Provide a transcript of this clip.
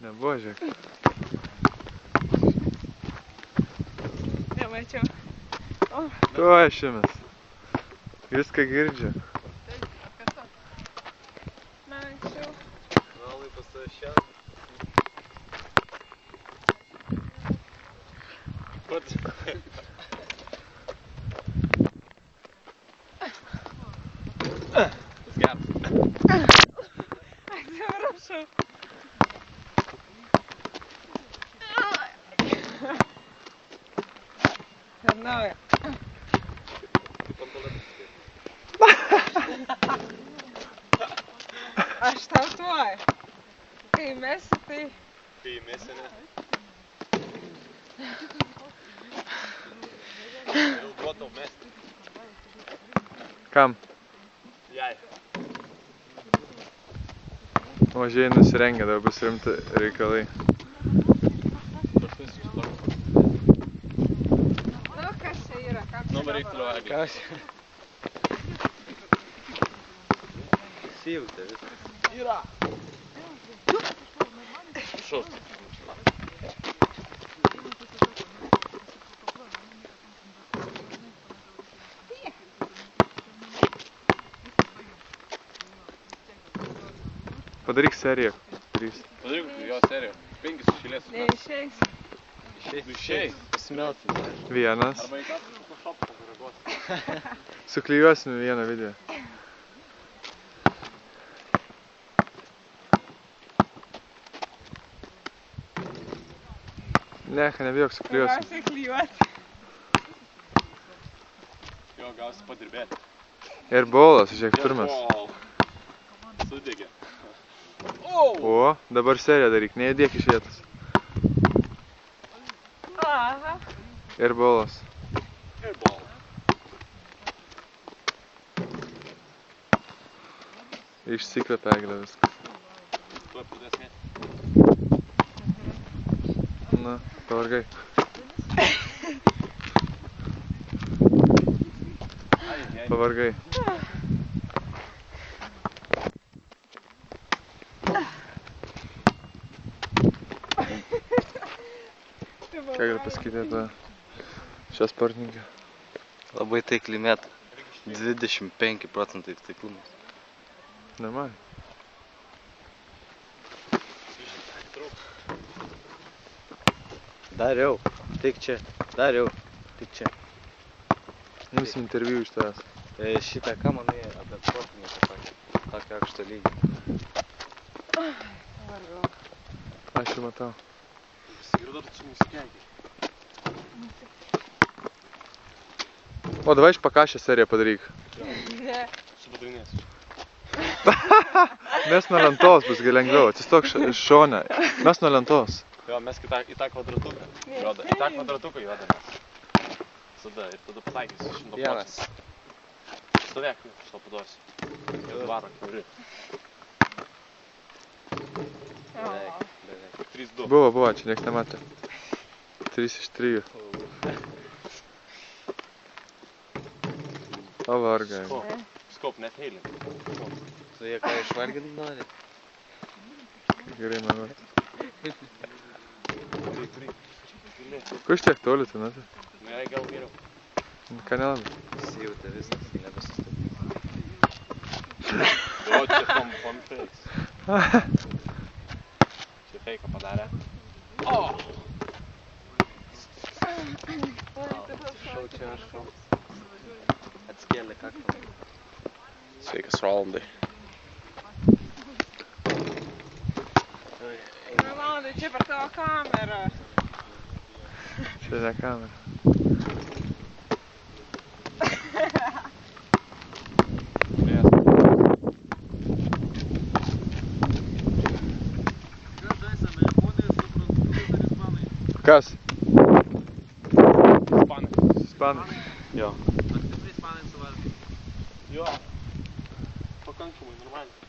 Nebuvo, žiūrėk. Nemačiau. Tuo šimes. Viską girdžiu. Na, anksčiau. Valai pas tave šią. Pats. Geras. Atsiprašau. Per naują. Aš tau tuoj. Kai mesi, tai... Kai mesi, ne? Vėl duotau mesti. Kam? Jai. Mažiai nusirengę, dabar bus rimti reikalai. Nu, kas čia yra? Nu, varyk toliau, Eglė. Kas? Įsijautė viskas. Yra. Šau. Padaryk seriją. 3. Padaryk jo seriją. 5 išėlės. Neišeis. Išeis. Smelti. Vienas. Arba į tą Photoshopą pakoreguos. Suklijuosim vieną video. Ne, nebijok, suklijuosim. Galiausiai klijuoti. Jo, gausi padirbėti. Ir bolas, žiūrėk, pirmas. Sudegė. O, dabar seriją daryk, nejudėk iš vietos. Aha. Ir bolas. Ir bol. Išsikvepia Eglė viskas. Tuo pradės mėti. Na, pavargai. Pavargai. Ką gali pasakyti apie šią sportininkę? Labai taikli meta. 25 procentai taiklumas. Normaliai. Dariau. Tik čia. Dariau. Tik čia. Imsim interviu iš tavęs. Šitą ką manai apie sportininką tokį? Tokį aukštą lygį. Vargu. Aš jau matau. Pasigirdo, tu čia nusikenki. O, davai iš pakašę seriją padaryk. Ne. Subadarinės. Mes nuo lentos bus lengviau, atsistok šone. Mes nuo lentos. Jo, mes į tą kvadratuką. Juoda. Į tą kvadratuką juodamės. Tada ir tada pataikysi 100%. Vienas. Stovėk, aš tau paduosiu. Ir dvaro kiauri. Beveik. Beveik. 3-2. Buvo, čia nieks nematė. 3 iš 3. O vargai. Skop, net heilin. Tu jie ką išvarginti nori? Gerai mėgot. Kur iš tiek toli tu, na tai? Nu, jei gal geriau. Ką nelabai. Įsijautė viskas, nebesustatys. O, čia pomfeis. Čia feiką padarė. O! Šau čia aš šau. Atskėlė kaktą. Sveikas, Rolandai. Rolandai, čia per tavo kamerą. Čia ne kamera. Kas? Ispanai. Ispanai. Jo. Ar tikrai ispanai suvalgė? Jo. Pakankamai normaliai.